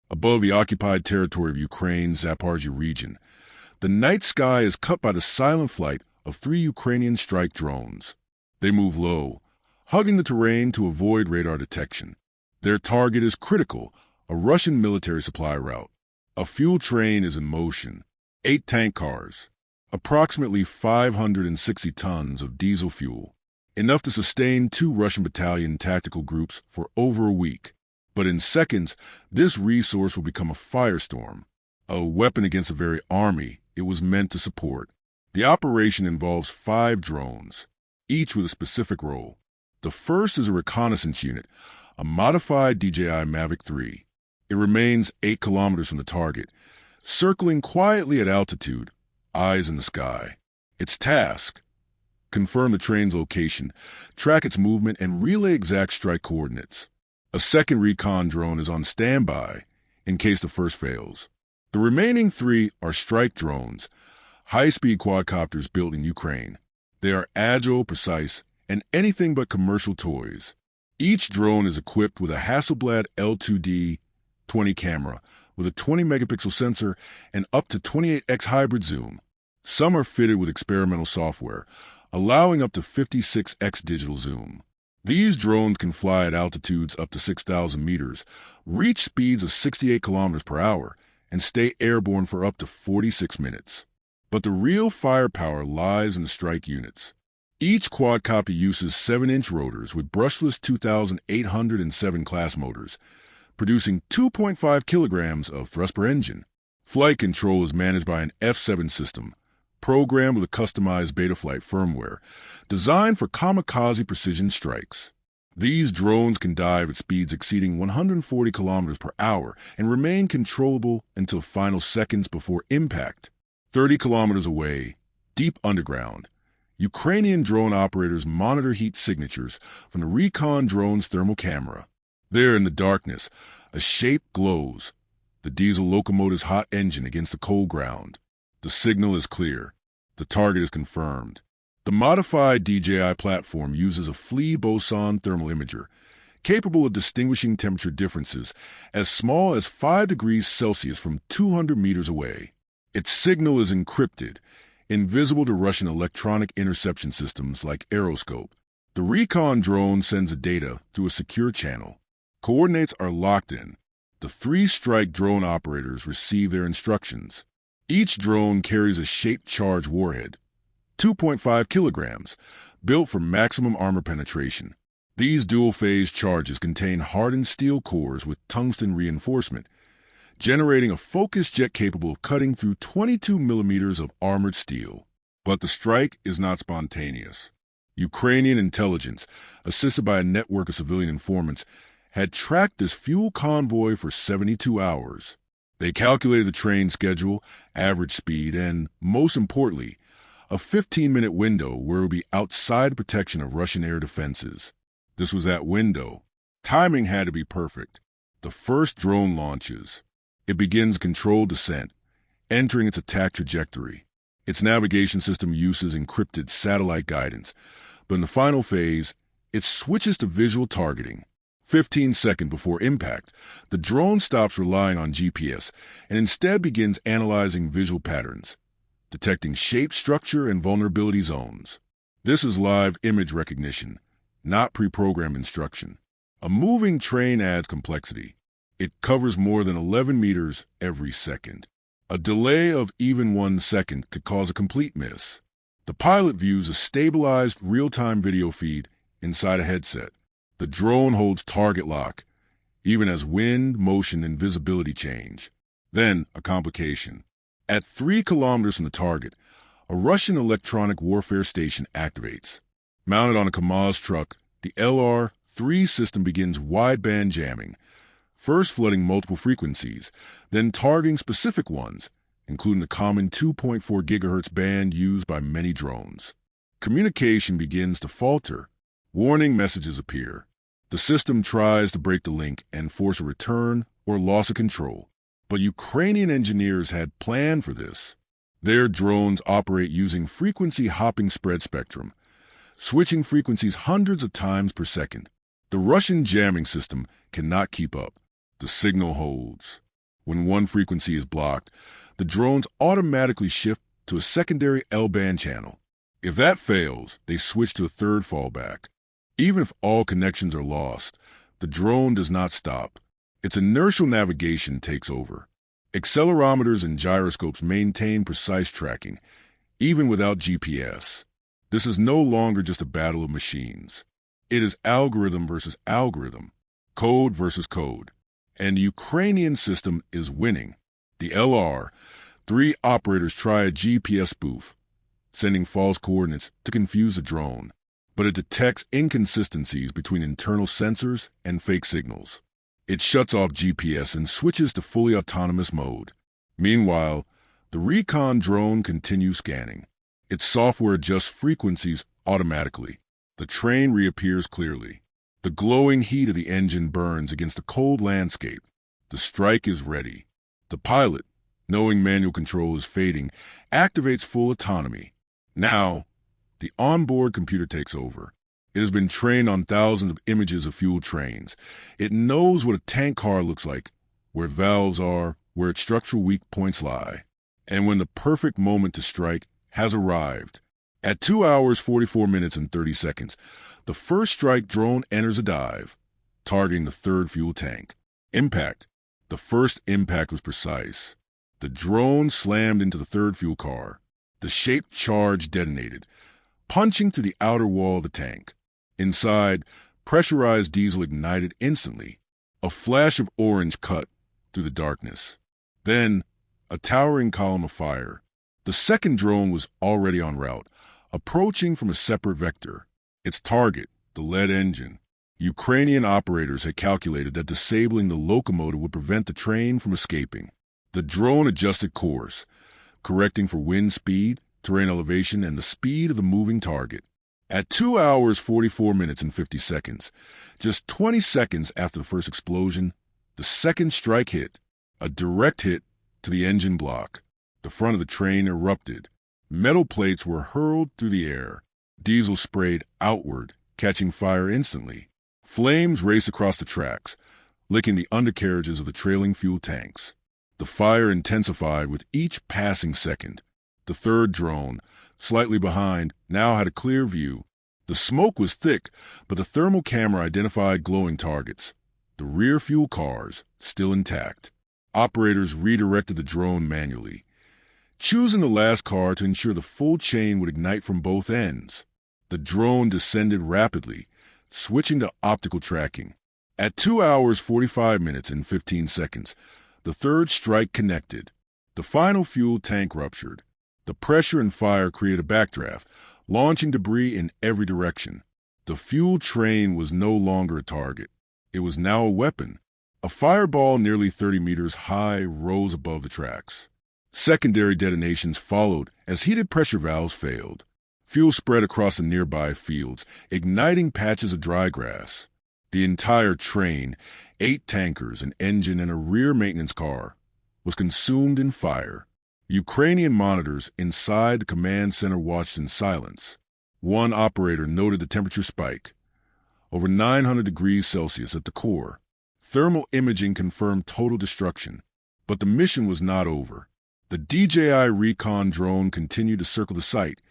above the occupied territory of Ukraine's Zaporizhzhia region. The night sky is cut by the silent flight of 3 Ukrainian strike drones. They move low, hugging the terrain to avoid radar detection. Their target is critical, a Russian military supply route. A fuel train is in motion, 8 tank cars, approximately 560 tons of diesel fuel, enough to sustain 2 Russian battalion tactical groups for over a week. But in seconds, this resource will become a firestorm, a weapon against the very army it was meant to support. The operation involves 5 drones, each with a specific role. The first is a reconnaissance unit, a modified DJI Mavic 3. It remains 8 kilometers from the target, circling quietly at altitude, eyes in the sky. Its task: confirm the train's location, track its movement, and relay exact strike coordinates. A second recon drone is on standby in case the first fails. The remaining 3 are strike drones, high-speed quadcopters built in Ukraine. They are agile, precise, and anything but commercial toys. Each drone is equipped with a Hasselblad L2D 20 camera with a 20-megapixel sensor and up to 28x hybrid zoom. Some are fitted with experimental software, allowing up to 56x digital zoom. These drones can fly at altitudes up to 6,000 meters, reach speeds of 68 kilometers per hour, and stay airborne for up to 46 minutes. But the real firepower lies in the strike units. Each quadcopter uses 7-inch rotors with brushless 2,807 class motors, producing 2.5 kilograms of thrust per engine. Flight control is managed by an F7 system, programmed with a customized Betaflight firmware, designed for kamikaze precision strikes. These drones can dive at speeds exceeding 140 kilometers per hour and remain controllable until final seconds before impact. 30 kilometers away, deep underground, Ukrainian drone operators monitor heat signatures from the recon drone's thermal camera. There in the darkness, a shape glows, the diesel locomotive's hot engine against the cold ground. The signal is clear. The target is confirmed. The modified DJI platform uses a flea boson thermal imager, capable of distinguishing temperature differences as small as 5 degrees Celsius from 200 meters away. Its signal is encrypted, invisible to Russian electronic interception systems like Aeroscope. The recon drone sends the data through a secure channel. Coordinates are locked in. The 3 strike drone operators receive their instructions. Each drone carries a shaped charge warhead, 2.5 kilograms, built for maximum armor penetration. These dual-phase charges contain hardened steel cores with tungsten reinforcement, generating a focused jet capable of cutting through 22 millimeters of armored steel. But the strike is not spontaneous. Ukrainian intelligence, assisted by a network of civilian informants, had tracked this fuel convoy for 72 hours. They calculated the train schedule, average speed, and, most importantly, a 15-minute window where it would be outside protection of Russian air defenses. This was that window. Timing had to be perfect. The first drone launches. It begins controlled descent, entering its attack trajectory. Its navigation system uses encrypted satellite guidance, but in the final phase, it switches to visual targeting. 15 seconds before impact, the drone stops relying on GPS and instead begins analyzing visual patterns, detecting shape, structure, and vulnerability zones. This is live image recognition, not pre-programmed instruction. A moving train adds complexity. It covers more than 11 meters every second. A delay of even 1 second could cause a complete miss. The pilot views a stabilized real-time video feed inside a headset. The drone holds target lock, even as wind, motion, and visibility change. Then, a complication. At 3 kilometers from the target, a Russian electronic warfare station activates. Mounted on a Kamaz truck, the LR-3 system begins wideband jamming, first flooding multiple frequencies, then targeting specific ones, including the common 2.4 gigahertz band used by many drones. Communication begins to falter. Warning messages appear. The system tries to break the link and force a return or loss of control. But Ukrainian engineers had planned for this. Their drones operate using frequency-hopping spread spectrum, switching frequencies hundreds of times per second. The Russian jamming system cannot keep up. The signal holds. When one frequency is blocked, the drones automatically shift to a secondary L-band channel. If that fails, they switch to a third fallback. Even if all connections are lost, the drone does not stop. Its inertial navigation takes over. Accelerometers and gyroscopes maintain precise tracking, even without GPS. This is no longer just a battle of machines. It is algorithm versus algorithm, code versus code. And the Ukrainian system is winning. The LR, 3 operators try a GPS spoof, sending false coordinates to confuse the drone, but it detects inconsistencies between internal sensors and fake signals. It shuts off GPS and switches to fully autonomous mode. Meanwhile, the recon drone continues scanning. Its software adjusts frequencies automatically. The train reappears clearly. The glowing heat of the engine burns against the cold landscape. The strike is ready. The pilot, knowing manual control is fading, activates full autonomy. Now, the onboard computer takes over. It has been trained on thousands of images of fuel trains. It knows what a tank car looks like, where valves are, where its structural weak points lie. And when the perfect moment to strike has arrived, at 2 hours, 44 minutes, and 30 seconds, the first strike drone enters a dive, targeting the third fuel tank. Impact. The first impact was precise. The drone slammed into the third fuel car. The shaped charge detonated, punching through the outer wall of the tank. Inside, pressurized diesel ignited instantly. A flash of orange cut through the darkness. Then, a towering column of fire. The second drone was already en route, approaching from a separate vector. Its target, the lead engine. Ukrainian operators had calculated that disabling the locomotive would prevent the train from escaping. The drone adjusted course, correcting for wind speed, terrain elevation, and the speed of the moving target. At 2 hours, 44 minutes, and 50 seconds, just 20 seconds after the first explosion, the second strike hit, a direct hit to the engine block. The front of the train erupted. Metal plates were hurled through the air. Diesel sprayed outward, catching fire instantly. Flames raced across the tracks, licking the undercarriages of the trailing fuel tanks. The fire intensified with each passing second. The third drone, slightly behind, now had a clear view. The smoke was thick, but the thermal camera identified glowing targets. The rear fuel cars, still intact. Operators redirected the drone manually, choosing the last car to ensure the full chain would ignite from both ends. The drone descended rapidly, switching to optical tracking. At 2 hours, 45 minutes, and 15 seconds, the third strike connected. The final fuel tank ruptured. The pressure and fire created a backdraft, launching debris in every direction. The fuel train was no longer a target. It was now a weapon. A fireball nearly 30 meters high rose above the tracks. Secondary detonations followed as heated pressure valves failed. Fuel spread across the nearby fields, igniting patches of dry grass. The entire train, 8 tankers, an engine, and a rear maintenance car, was consumed in fire. Ukrainian monitors inside the command center watched in silence. One operator noted the temperature spike, over 900 degrees Celsius at the core. Thermal imaging confirmed total destruction, but the mission was not over. The DJI Recon drone continued to circle the site,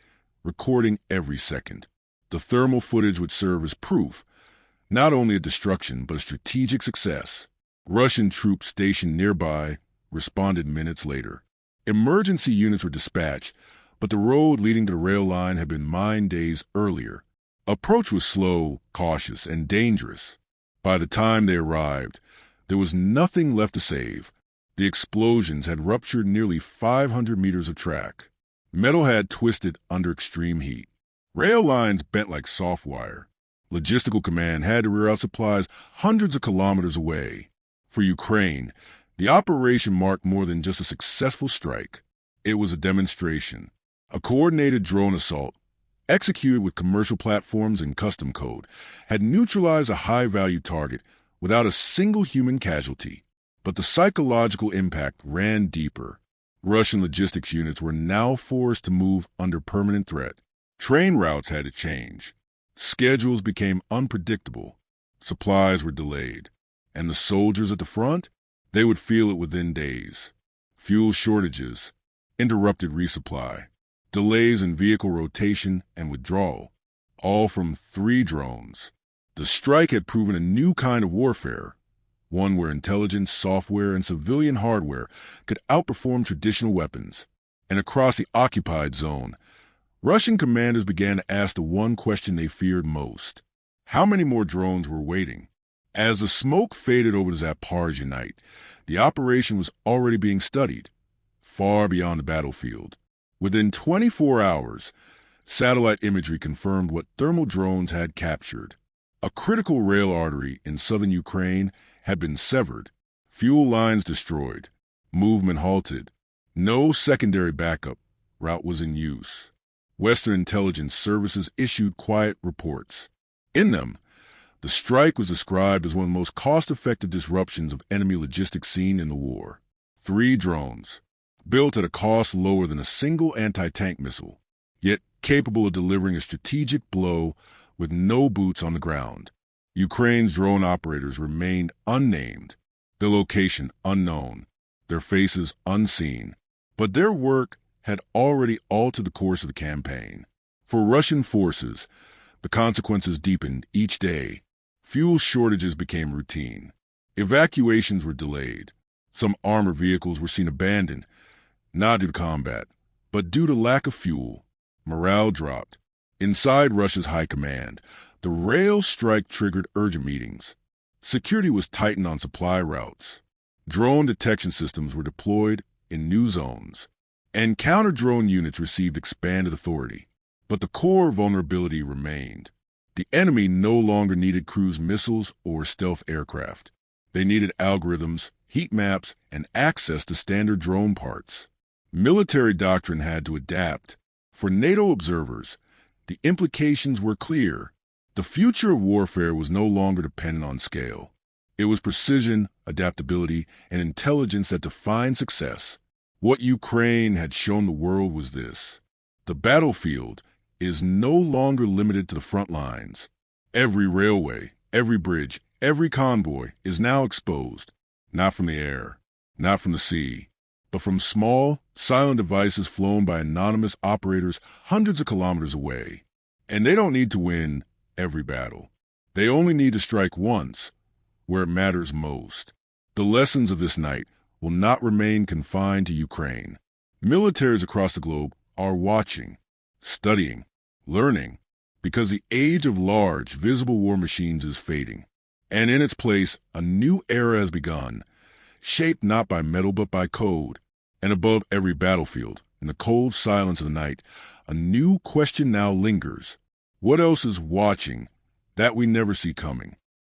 recording every second. The thermal footage would serve as proof, not only of destruction, but a strategic success. Russian troops stationed nearby responded minutes later. Emergency units were dispatched, but the road leading to the rail line had been mined days earlier. Approach was slow, cautious, and dangerous. By the time they arrived, there was nothing left to save. The explosions had ruptured nearly 500 meters of track. Metal had twisted under extreme heat. Rail lines bent like soft wire. Logistical command had to reroute supplies hundreds of kilometers away. For Ukraine, the operation marked more than just a successful strike. It was a demonstration, a coordinated drone assault, executed with commercial platforms and custom code, had neutralized a high-value target without a single human casualty. But the psychological impact ran deeper. Russian logistics units were now forced to move under permanent threat. Train routes had to change. Schedules became unpredictable. Supplies were delayed. And the soldiers at the front? They would feel it within days. Fuel shortages, interrupted resupply, delays in vehicle rotation and withdrawal, all from 3 drones. The strike had proven a new kind of warfare, one where intelligence, software, and civilian hardware could outperform traditional weapons. And across the occupied zone, Russian commanders began to ask the one question they feared most: how many more drones were waiting? As the smoke faded over the Zaporizhzhia night, the operation was already being studied, far beyond the battlefield. Within 24 hours, satellite imagery confirmed what thermal drones had captured. A critical rail artery in southern Ukraine had been severed, fuel lines destroyed, movement halted. No secondary backup route was in use. Western intelligence services issued quiet reports. In them, the strike was described as one of the most cost-effective disruptions of enemy logistics seen in the war. 3 drones, built at a cost lower than a single anti-tank missile, yet capable of delivering a strategic blow with no boots on the ground. Ukraine's drone operators remained unnamed, their location unknown, their faces unseen. But their work had already altered the course of the campaign. For Russian forces, the consequences deepened each day. Fuel shortages became routine. Evacuations were delayed. Some armored vehicles were seen abandoned, not due to combat, but due to lack of fuel. Morale dropped. Inside Russia's high command, the rail strike triggered urgent meetings. Security was tightened on supply routes. Drone detection systems were deployed in new zones, and counter-drone units received expanded authority. But the core vulnerability remained. The enemy no longer needed cruise missiles or stealth aircraft. They needed algorithms, heat maps, and access to standard drone parts. Military doctrine had to adapt. For NATO observers, the implications were clear. The future of warfare was no longer dependent on scale. It was precision, adaptability, and intelligence that defined success. What Ukraine had shown the world was this: the battlefield is no longer limited to the front lines. Every railway, every bridge, every convoy is now exposed, not from the air, not from the sea, but from small, silent devices flown by anonymous operators hundreds of kilometers away. And they don't need to win every battle. They only need to strike once, where it matters most. The lessons of this night will not remain confined to Ukraine. Militaries across the globe are watching, studying, learning, because the age of large, visible war machines is fading. And in its place, a new era has begun, shaped not by metal but by code. And above every battlefield, in the cold silence of the night, a new question now lingers. What else is watching that we never see coming?